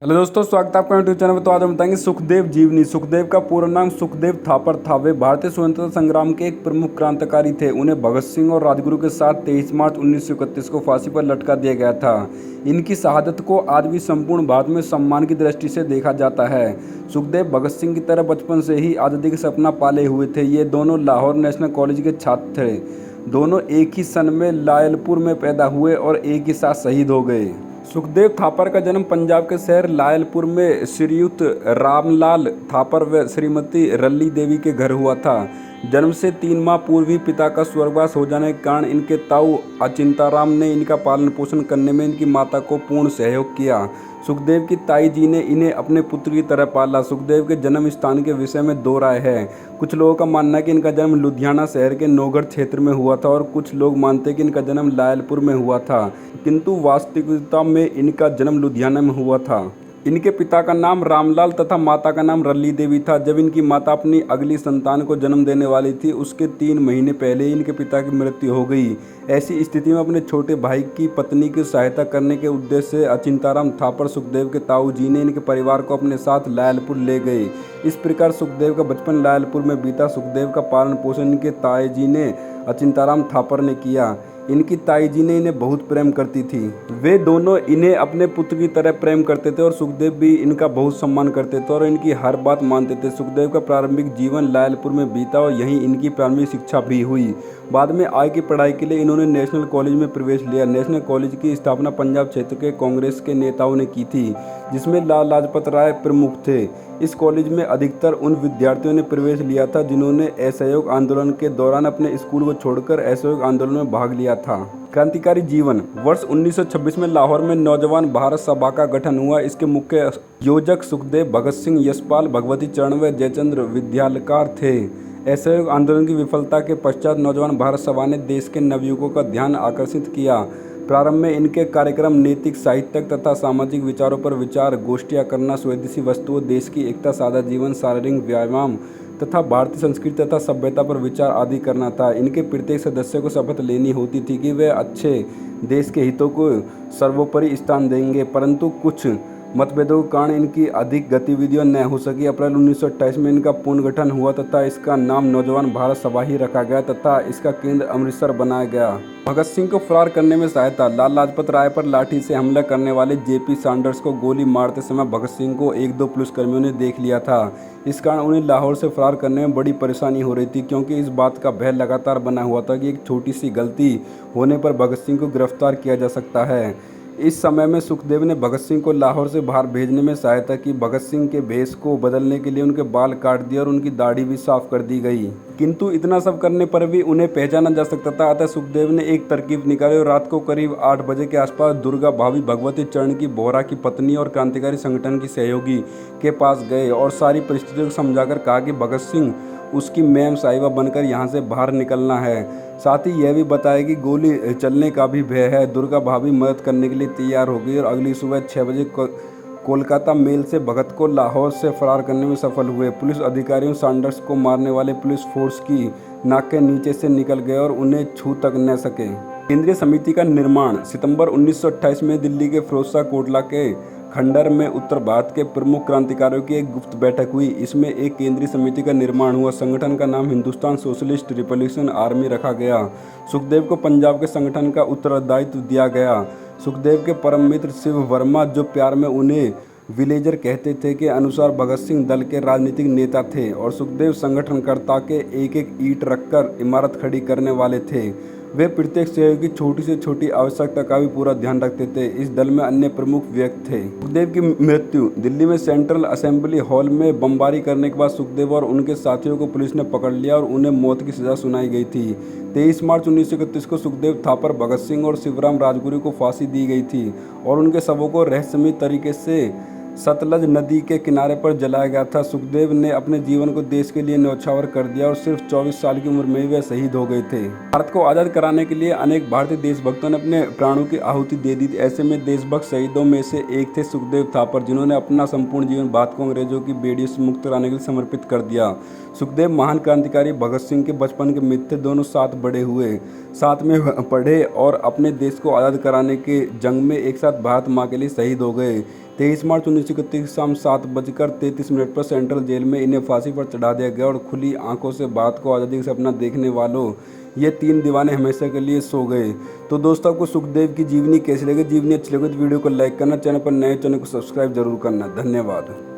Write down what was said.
Hello दोस्तों, स्वागत है आपका यूट्यूब चैनल पर। तो आज हम बताएंगे सुखदेव जीवनी। सुखदेव का पूरा नाम सुखदेव थापर था। वे भारतीय स्वतंत्रता संग्राम के एक प्रमुख क्रांतिकारी थे। उन्हें भगत सिंह और राजगुरु के साथ 23 मार्च 1931 को फांसी पर लटका दिया गया था। इनकी शहादत को आज भी संपूर्ण भारत में सम्मान की दृष्टि से देखा जाता है। सुखदेव भगत सिंह की तरह बचपन से ही आज़ादी का सपना पाले हुए थे। ये दोनों लाहौर नेशनल कॉलेज के छात्र थे। दोनों एक ही सन में लायलपुर में पैदा हुए और एक ही साथ शहीद हो गए। सुखदेव थापर का जन्म पंजाब के शहर लायलपुर में श्रीयुत रामलाल थापर व श्रीमती रल्ली देवी के घर हुआ था। जन्म से 3 माह पूर्व ही पिता का स्वर्गवास हो जाने के कारण इनके ताऊ अचिंताराम ने इनका पालन पोषण करने में इनकी माता को पूर्ण सहयोग किया। सुखदेव की ताई जी ने इन्हें अपने पुत्र की तरह पाला। सुखदेव के जन्म स्थान के विषय में दो राय है। कुछ लोगों का मानना है कि इनका जन्म लुधियाना शहर के नौगढ़ क्षेत्र में हुआ था और कुछ लोग मानते हैं कि इनका जन्म लायलपुर में हुआ था, किंतु वास्तविकता में इनका जन्म लुधियाना में हुआ था। इनके पिता का नाम रामलाल तथा माता का नाम रल्ली देवी था। जब इनकी माता अपनी अगली संतान को जन्म देने वाली थी, उसके 3 महीने पहले ही इनके पिता की मृत्यु हो गई। ऐसी स्थिति में अपने छोटे भाई की पत्नी की सहायता करने के उद्देश्य से अचिंताराम थापर सुखदेव के ताऊ जी ने इनके परिवार को अपने साथ लायलपुर ले गए। इस प्रकार सुखदेव का बचपन लायलपुर में बीता। सुखदेव का पालन पोषण इनके ताई जी ने अचिंताराम थापर ने किया। इनकी ताई जी ने इन्हें बहुत प्रेम करती थी। वे दोनों इन्हें अपने पुत्र की तरह प्रेम करते थे और सुखदेव भी इनका बहुत सम्मान करते थे और इनकी हर बात मानते थे। सुखदेव का प्रारंभिक जीवन लायलपुर में बीता और यहीं इनकी प्रारंभिक शिक्षा भी हुई। बाद में आगे की पढ़ाई के लिए इन्होंने नेशनल कॉलेज में प्रवेश लिया। नेशनल कॉलेज की स्थापना पंजाब क्षेत्र के कांग्रेस के नेताओं ने की थी, जिसमें लाला लाजपत राय प्रमुख थे। इस कॉलेज में अधिकतर उन विद्यार्थियों ने प्रवेश लिया था जिन्होंने असहयोग आंदोलन के दौरान अपने स्कूल को छोड़कर असहयोग आंदोलन में भाग लिया था। क्रांतिकारी जीवन। वर्ष 1926 में लाहौर में नौजवान भारत सभा का गठन हुआ। इसके मुख्य योजक सुखदेव, भगत सिंह, यशपाल, भगवती चरण व जयचंद्र विद्यालकार थे। असहयोग आंदोलन की विफलता के पश्चात नौजवान भारत सभा ने देश के नवयुवकों का ध्यान आकर्षित किया। प्रारंभ में इनके कार्यक्रम नैतिक, साहित्यिक तथा सामाजिक विचारों पर विचार गोष्ठियाँ करना, स्वदेशी वस्तुओं, देश की एकता, सादा जीवन, शारीरिक व्यायाम तथा भारतीय संस्कृति तथा सभ्यता पर विचार आदि करना था। इनके प्रत्येक सदस्य को शपथ लेनी होती थी कि वे अच्छे देश के हितों को सर्वोपरि स्थान देंगे, परंतु कुछ मतभेदों के कारण इनकी अधिक गतिविधियां न हो सकी। अप्रैल 1928 में इनका पुनर्गठन हुआ तथा इसका नाम नौजवान भारत सभा ही रखा गया तथा इसका केंद्र अमृतसर बनाया गया। भगत सिंह को फरार करने में सहायता। लाला लाजपत राय पर लाठी से हमला करने वाले जेपी सैंडर्स को गोली मारते समय भगत सिंह को 1-2 पुलिसकर्मियों ने देख लिया था। इस कारण उन्हें लाहौर से फरार करने में बड़ी परेशानी हो रही थी, क्योंकि इस बात का भय लगातार बना हुआ था कि एक छोटी सी गलती होने पर भगत सिंह को गिरफ्तार किया जा सकता है। इस समय में सुखदेव ने भगत सिंह को लाहौर से बाहर भेजने में सहायता की। भगत सिंह के भेष को बदलने के लिए उनके बाल काट दिए और उनकी दाढ़ी भी साफ कर दी गई, किंतु इतना सब करने पर भी उन्हें पहचाना जा सकता था। अतः सुखदेव ने एक तरकीब निकाली और रात को करीब 8 बजे के आसपास दुर्गा भाभी भगवती चरण की बोहरा की पत्नी और क्रांतिकारी संगठन की सहयोगी के पास गए और सारी परिस्थितियों को समझाकर कहा कि भगत सिंह उसकी मैम साहिबा बनकर यहाँ से बाहर निकलना है। साथ ही यह भी बताया कि गोली चलने का भी भय है। दुर्गा भाभी मदद करने के लिए तैयार हो गई और अगली सुबह 6 बजे कोलकाता मेल से भगत को लाहौर से फरार करने में सफल हुए। पुलिस अधिकारियों सैंडर्स को मारने वाले पुलिस फोर्स की नाक के नीचे से निकल गए और उन्हें छू तक न सके। केंद्रीय समिति का निर्माण। सितंबर 1928 में दिल्ली के फिरोजशाह कोटला के खंडर में उत्तर भारत के प्रमुख क्रांतिकारियों की एक गुप्त बैठक हुई। इसमें एक केंद्रीय समिति का निर्माण हुआ। संगठन का नाम हिंदुस्तान सोशलिस्ट रिपब्लिकन आर्मी रखा गया। सुखदेव को पंजाब के संगठन का उत्तरदायित्व दिया गया। सुखदेव के परम मित्र शिव वर्मा, जो प्यार में उन्हें विलेजर कहते थे, के अनुसार भगत सिंह दल के राजनीतिक नेता थे और सुखदेव संगठनकर्ता के एक-एक ईंट रखकर इमारत खड़ी करने वाले थे। वे प्रत्येक सहयोगी की छोटी से छोटी आवश्यकता का भी पूरा ध्यान रखते थे। इस दल में अन्य प्रमुख व्यक्ति थे। सुखदेव की मृत्यु। दिल्ली में सेंट्रल असेंबली हॉल में बमबारी करने के बाद सुखदेव और उनके साथियों को पुलिस ने पकड़ लिया और उन्हें मौत की सजा सुनाई गई थी। 23 मार्च 1931 को सुखदेव थापर, भगत सिंह और शिवराम राजगुरु को फांसी दी गई थी और उनके शवों को रहस्यमयी तरीके से सतलज नदी के किनारे पर जलाया गया था। सुखदेव ने अपने जीवन को देश के लिए न्यौछावर कर दिया और सिर्फ 24 साल की उम्र में वे शहीद हो गए थे। भारत को आज़ाद कराने के लिए अनेक भारतीय देशभक्तों ने अपने प्राणों की आहुति दे दी। ऐसे में देशभक्त शहीदों में से एक थे सुखदेव थापर, जिन्होंने अपना संपूर्ण जीवन भारत को अंग्रेजों की बेड़ियों से मुक्त कराने के लिए समर्पित कर दिया। सुखदेव महान क्रांतिकारी भगत सिंह के बचपन के मित्र थे। दोनों साथ बड़े हुए, साथ में पढ़े और अपने देश को आज़ाद कराने के जंग में एक साथ भारत माँ के लिए शहीद हो गए। 23 मार्च 1931 शाम 7:33 पर सेंट्रल जेल में इन्हें फांसी पर चढ़ा दिया गया और खुली आंखों से बात को आज़ादी का सपना देखने वालों ये 3 दीवाने हमेशा के लिए सो गए। तो दोस्तों, आपको सुखदेव की जीवनी कैसी लगी? जीवनी अच्छी लगी तो वीडियो को लाइक करना, चैनल पर नए चैनल को सब्सक्राइब जरूर करना। धन्यवाद।